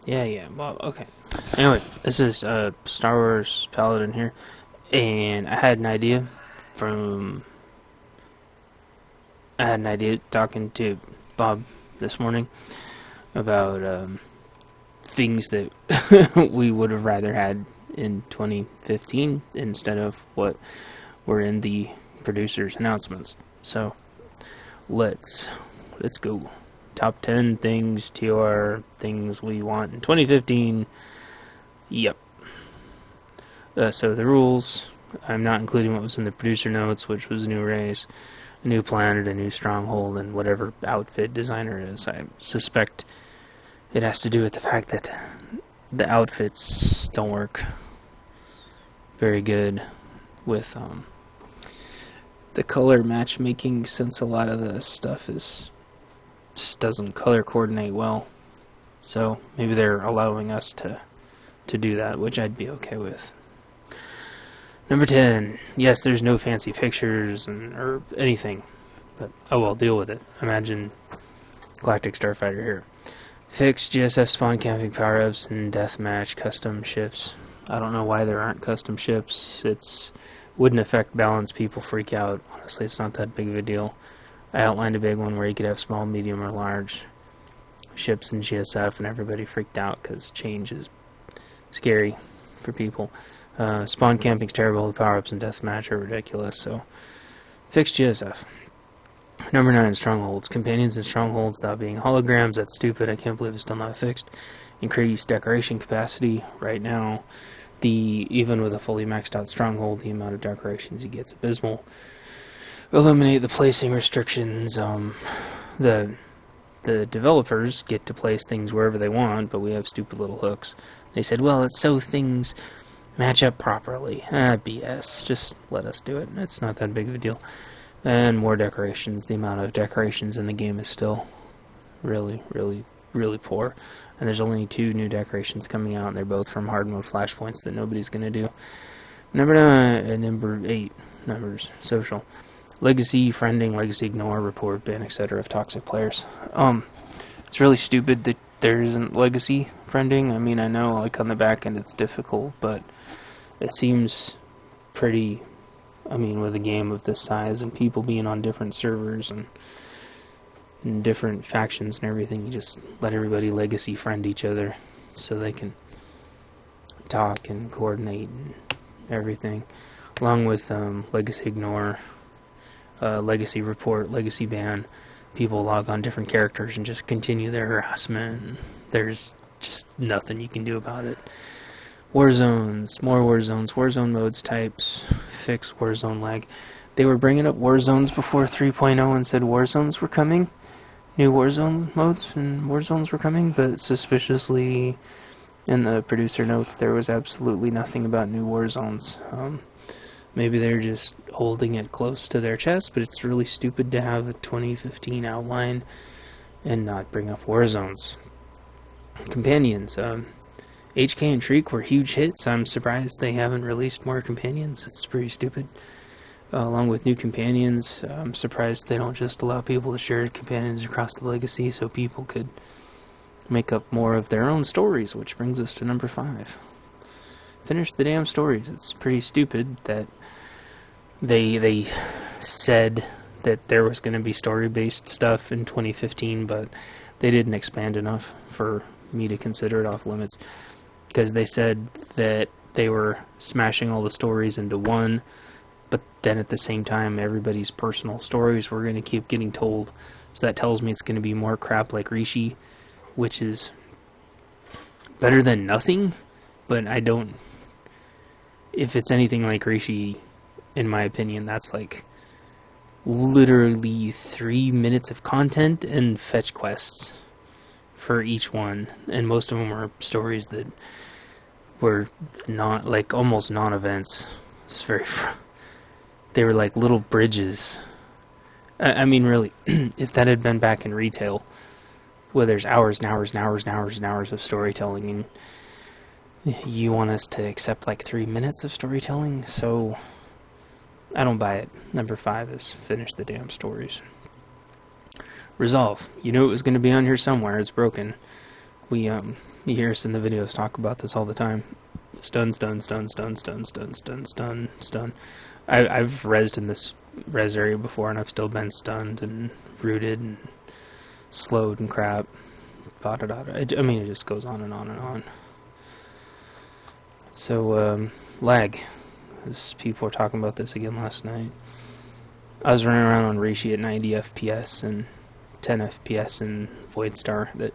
Yeah. Well, okay. Anyway, this is Star Wars Paladin here, and from I had an idea talking to Bob this morning about things that we would have rather had in 2015 instead of what were in the producer's announcements. So let's go. Top 10 things, TOR things we want in 2015. Yep. So the rules, I'm not including what was in the producer notes, which was a new race, a new planet, a new stronghold, and whatever outfit designer is. I suspect it has to do with the fact that the outfits don't work very good with the color matchmaking, since a lot of the stuff just doesn't color coordinate well. So maybe they're allowing us to do that, which I'd be okay with. Number 10. Yes, there's no fancy pictures or anything, but oh well, deal with it. Imagine Galactic Starfighter here. Fix GSF spawn camping power-ups and deathmatch custom ships. I don't know why there aren't custom ships. Wouldn't affect balance. People freak out. Honestly, it's not that big of a deal. I outlined a big one where you could have small, medium, or large ships in GSF, and everybody freaked out because change is scary for people. Spawn camping's terrible. The power-ups and deathmatch are ridiculous, so fix GSF. Number 9, Strongholds. Companions in Strongholds without being holograms. That's stupid. I can't believe it's still not fixed. Increase decoration capacity. Right now, even with a fully maxed out Stronghold, the amount of decorations you get is abysmal. Eliminate the placing restrictions. The developers get to place things wherever they want, but we have stupid little hooks. They said, well, it's so things match up properly. BS. Just let us do it. It's not that big of a deal. And more decorations. The amount of decorations in the game is still really, really, really poor. And there's only 2 new decorations coming out, and they're both from hard mode flashpoints that nobody's going to do. Number 8. Numbers. Social. Legacy, friending, legacy ignore, report, ban, etc. of toxic players. It's really stupid that there isn't legacy friending. I mean, I know, like, on the back end it's difficult, but it seems pretty, with a game of this size and people being on different servers and different factions and everything, you just let everybody legacy friend each other so they can talk and coordinate and everything. Along with legacy ignore, legacy report, legacy ban, people log on different characters and just continue their harassment. There's just nothing you can do about it. Warzones, more Warzones, Warzone modes, types, fix Warzone lag. They were bringing up Warzones before 3.0 and said Warzones were coming. New Warzone modes and Warzones were coming, but suspiciously in the producer notes there was absolutely nothing about new Warzones. Maybe they're just holding it close to their chest, but it's really stupid to have a 2015 outline and not bring up Warzones. Companions. HK and Shriek were huge hits. I'm surprised they haven't released more companions. It's pretty stupid. Along with new companions, I'm surprised they don't just allow people to share companions across the legacy so people could make up more of their own stories, which brings us to number 5. Finish the damn stories. It's pretty stupid that they said that there was going to be story-based stuff in 2015, but they didn't expand enough for me to consider it off limits, because they said that they were smashing all the stories into one, but then at the same time everybody's personal stories were going to keep getting told, so that tells me it's going to be more crap like Rishi, which is better than nothing, but if it's anything like Rishi, in my opinion, that's like literally 3 minutes of content and fetch quests for each one, and most of them are stories that were not, like, almost non-events. It's they were like little bridges. I mean, really, if that had been back in retail, where there's hours and hours and hours and hours and hours of storytelling, and you want us to accept like 3 minutes of storytelling, so I don't buy it. Number 5 is finish the damn stories. Resolve. You knew it was going to be on here somewhere. It's broken. you hear us in the videos talk about this all the time. Stun, stun, stun, stun, stun, stun, stun, stun, stun. I've rezzed in this res area before, and I've still been stunned and rooted and slowed and crap. I mean, it just goes on and on and on. So, lag. People were talking about this again last night. I was running around on Reishi at 90 FPS and 10 FPS in Voidstar.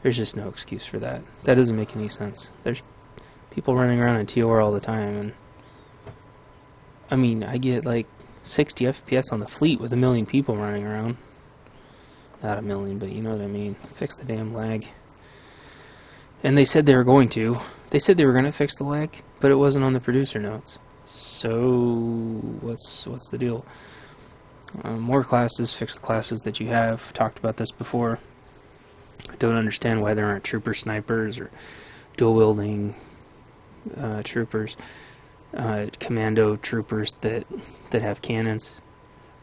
There's just no excuse for that. That doesn't make any sense. There's people running around in TOR all the time, and I mean, I get like 60 FPS on the fleet with 1 million people running around. Not 1 million, but you know what I mean. Fix the damn lag. And they said they were going to. They said they were going to fix the lag, but it wasn't on the producer notes. So, what's the deal? More classes, fix the classes that you have. Talked about this before. I don't understand why there aren't trooper snipers or dual wielding troopers, commando troopers that have cannons,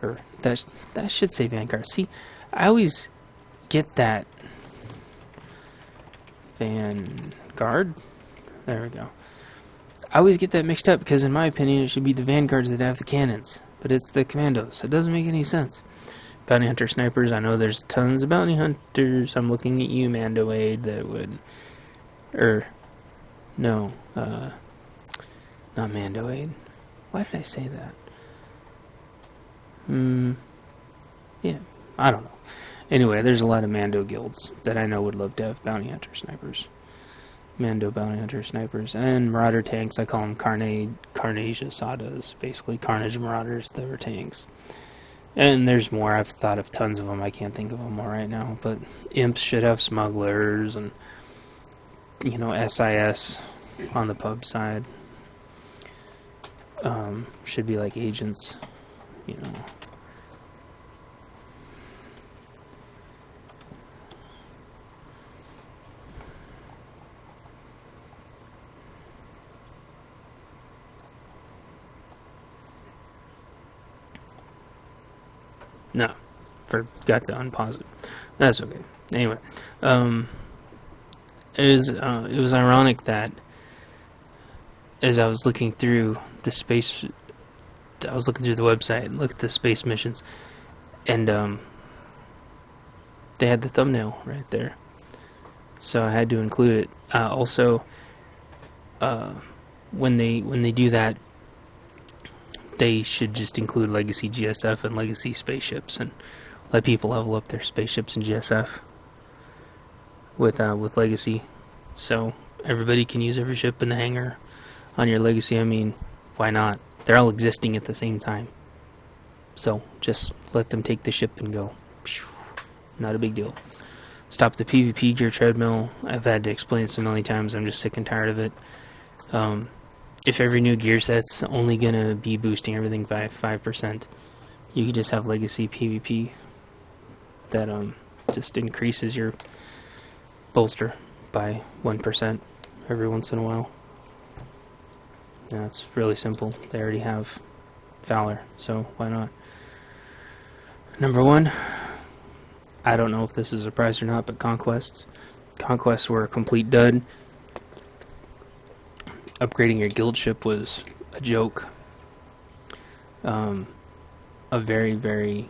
or that should say Vanguard. See, I always get that Vanguard. There we go. I always get that mixed up because, in my opinion, it should be the Vanguards that have the cannons, but it's the commandos. It doesn't make any sense. Bounty hunter snipers. I know there's tons of bounty hunters. I'm looking at you, Mando Aid, that would, no, not Mando Aid. Why did I say that? Yeah, I don't know. Anyway, there's a lot of Mando guilds that I know would love to have bounty hunter snipers. Mando bounty hunter snipers. And marauder tanks, I call them Carnage Sadas. Basically, Carnage Marauders that were tanks. And there's more. I've thought of tons of them. I can't think of them all right now. But imps should have smugglers and, SIS on the pub side. Should be like agents, No, forgot to unpause it. That's okay. Anyway, it was ironic that as I was looking through the space, I was looking through the website and looked at the space missions, and they had the thumbnail right there, so I had to include it. Also, when they do that, they should just include Legacy GSF and Legacy spaceships and let people level up their spaceships in GSF with Legacy, so everybody can use every ship in the hangar on your Legacy. I mean, why not? They're all existing at the same time, so just let them take the ship and go. Not a big deal. Stop the PvP gear treadmill. I've had to explain this a million times. I'm just sick and tired of it. If every new gear set's only gonna be boosting everything by 5%, you could just have Legacy PvP that just increases your bolster by 1% every once in a while. Now, it's really simple. They already have Valor, so why not? Number 1, I don't know if this is a surprise or not, but Conquests were a complete dud. Upgrading your guild ship was a joke. A very, very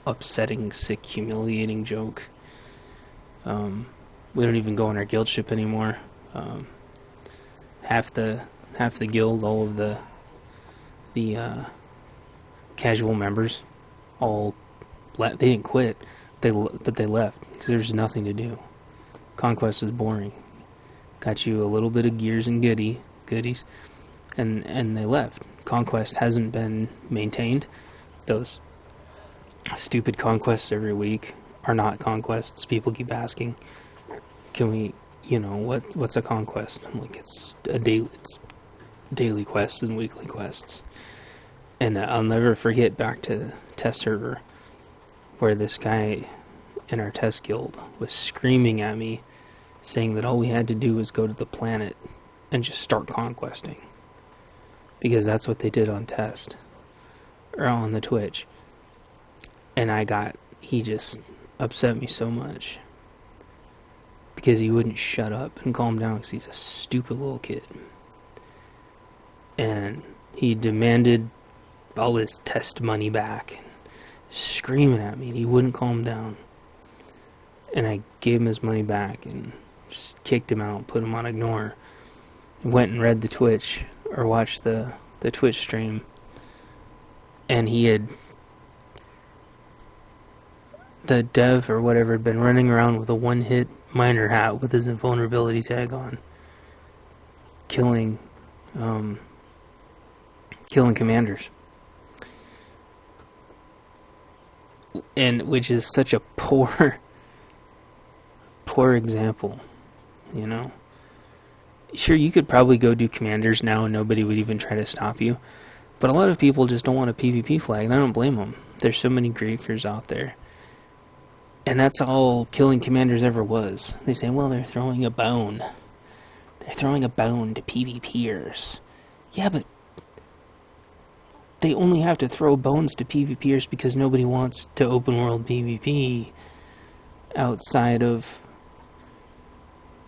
upsetting, sick, humiliating joke. We don't even go on our guild ship anymore. Half the guild, all of the casual members, all they didn't quit, but they left because there's nothing to do. Conquest is boring. Got you a little bit of gears and goodies, and they left. Conquest hasn't been maintained. Those stupid conquests every week are not conquests. People keep asking, can we, what's a conquest? I'm like, it's daily quests and weekly quests. And I'll never forget back to test server where this guy in our test guild was screaming at me, saying that all we had to do was go to the planet and just start conquesting, because that's what they did on test or on the Twitch. And he just upset me so much because he wouldn't shut up and calm down because he's a stupid little kid. And he demanded all his test money back, and screaming at me, and he wouldn't calm down. And I gave him his money back and just kicked him out, put him on ignore. Went and read the Twitch, or watched the Twitch stream. And the dev or whatever had been running around with a one-hit miner hat with his invulnerability tag on, killing commanders. And which is such a poor example, you know. Sure, you could probably go do commanders now and nobody would even try to stop you. But a lot of people just don't want a PvP flag, and I don't blame them. There's so many griefers out there. And that's all killing commanders ever was. They say, well, they're throwing a bone. They're throwing a bone to PvPers. Yeah, but they only have to throw bones to PvPers because nobody wants to open world PvP outside of,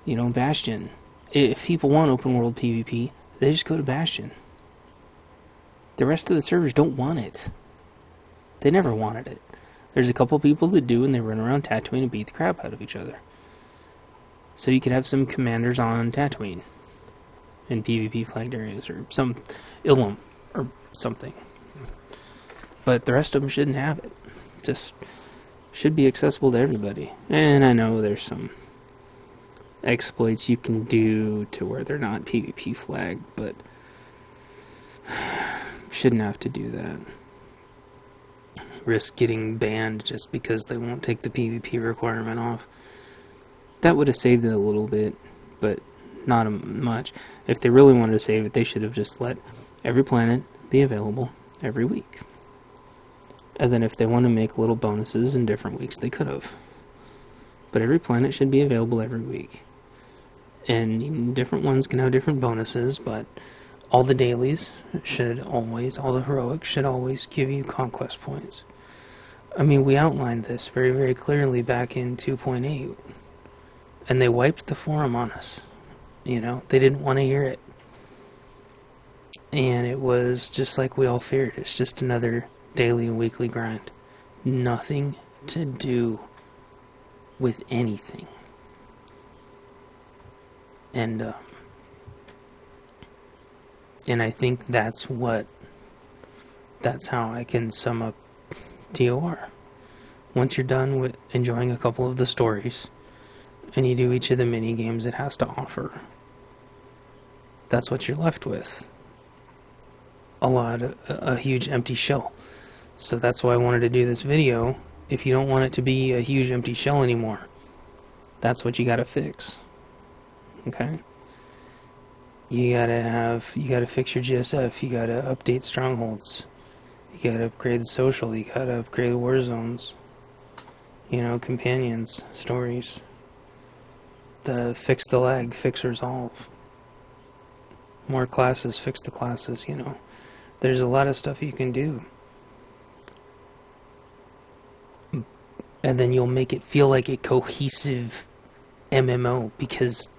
you know, Bastion. If people want open world PvP, they just go to Bastion. The rest of the servers don't want it. They never wanted it. There's a couple people that do, and they run around Tatooine and beat the crap out of each other. So you could have some commanders on Tatooine in PvP flagged areas, or some Ilum, or something. But the rest of them shouldn't have it. Just should be accessible to everybody. And I know there's some exploits you can do to where they're not PvP flagged, but shouldn't have to do that. Risk getting banned just because they won't take the PvP requirement off. That would have saved it a little bit, but not much. If they really wanted to save it, they should have just let every planet be available every week. And then if they want to make little bonuses in different weeks, they could have. But every planet should be available every week. And different ones can have different bonuses, but all the dailies should always, all the heroics should always give you conquest points. I mean, we outlined this very, very clearly back in 2.8. And they wiped the forum on us. You know, they didn't want to hear it. And it was just like we all feared. It's just another daily and weekly grind. Nothing to do with anything. And I think that's how I can sum up TOR. Once you're done with enjoying a couple of the stories, and you do each of the mini games it has to offer, that's what you're left with. A huge empty shell. So that's why I wanted to do this video. If you don't want it to be a huge empty shell anymore, that's what you gotta fix. Okay? You gotta fix your GSF, you gotta update Strongholds, you gotta upgrade the social, you gotta upgrade the war zones, you know, companions, stories, fix the lag, fix resolve, more classes, fix the classes, you know. There's a lot of stuff you can do. And then you'll make it feel like a cohesive MMO, because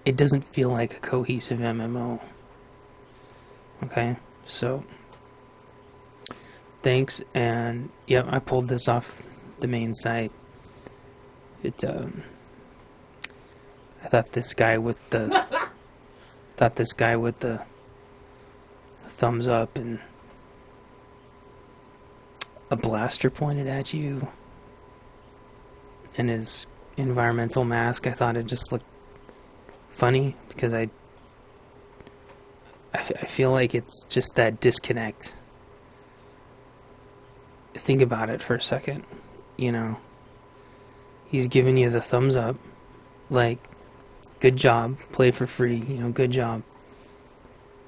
it doesn't feel like a cohesive MMO. Okay, so thanks, and yeah, I pulled this off the main site. I thought this guy with the thumbs up and a blaster pointed at you and his environmental mask, I thought it just looked funny, because I feel like it's just that disconnect. Think about it for a second, you know. He's giving you the thumbs up, like, good job, play for free, you know, good job.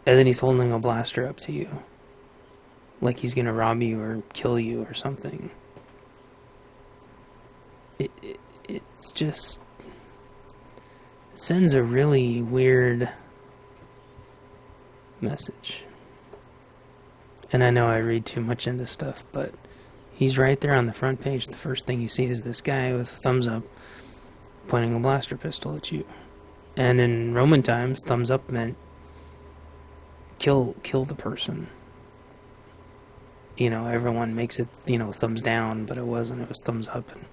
And then he's holding a blaster up to you, like he's gonna rob you or kill you or something. It's just sends a really weird message. And I know I read too much into stuff, but he's right there on the front page. The first thing you see is this guy with a thumbs up pointing a blaster pistol at you. And in Roman times, thumbs up meant kill the person. Everyone makes it, thumbs down, but it wasn't. It was thumbs up. And,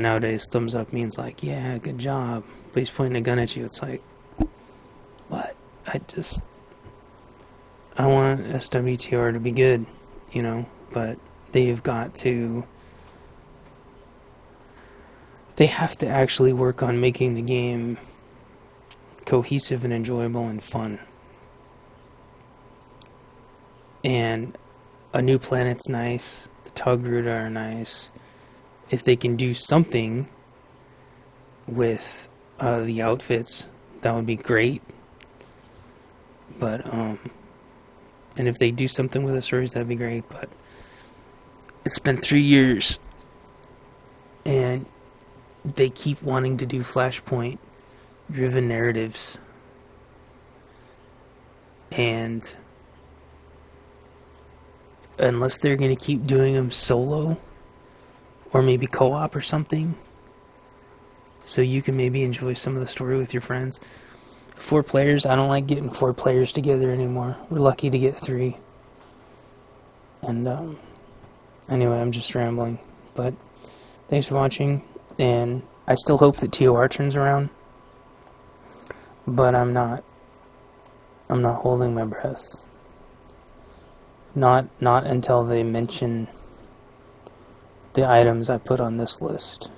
nowadays, thumbs up means like, yeah, good job. But he's pointing a gun at you. It's like, what? I want SWTR to be good, but they have to actually work on making the game cohesive and enjoyable and fun. And a new planet's nice, the tug route are nice. If they can do something with the outfits, that would be great. But, and if they do something with the stories, that'd be great. But it's been 3 years, and they keep wanting to do Flashpoint-driven narratives. And unless they're going to keep doing them solo, or maybe co-op or something, so you can maybe enjoy some of the story with your friends. 4 players, I don't like getting 4 players together anymore. We're lucky to get 3. And, anyway, I'm just rambling. But, thanks for watching, and I still hope that TOR turns around. But I'm not holding my breath. Not until they mention the items I put on this list.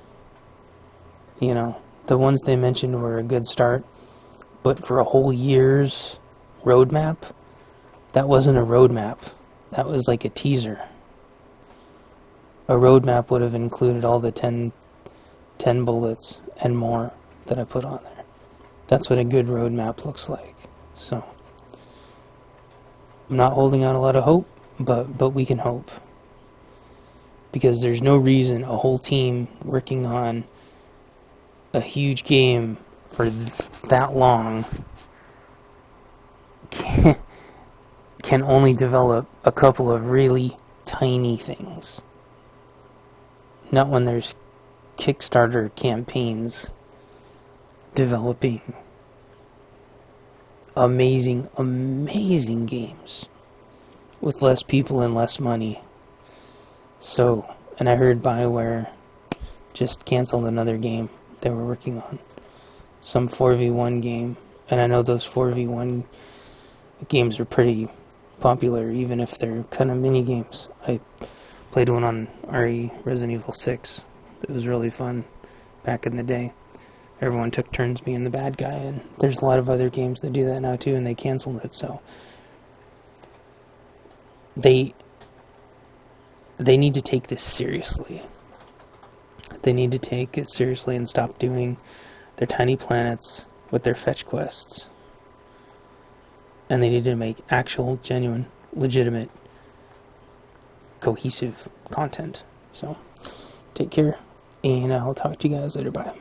The ones they mentioned were a good start. But for a whole year's roadmap, that wasn't a roadmap. That was like a teaser. A roadmap would have included all the 10 bullets and more that I put on there. That's what a good roadmap looks like. So, I'm not holding out a lot of hope, but we can hope. Because there's no reason a whole team working on a huge game for that long can only develop a couple of really tiny things. Not when there's Kickstarter campaigns developing amazing games with less people and less money. So, and I heard BioWare just canceled another game they were working on. Some 4v1 game. And I know those 4v1 games are pretty popular, even if they're kind of mini games. I played one on Resident Evil 6. It was really fun back in the day. Everyone took turns being the bad guy, and there's a lot of other games that do that now too, and they canceled it, so they need to take this seriously. They need to take it seriously and stop doing their tiny planets with their fetch quests. And they need to make actual, genuine, legitimate, cohesive content. So, take care, and I'll talk to you guys later. Bye.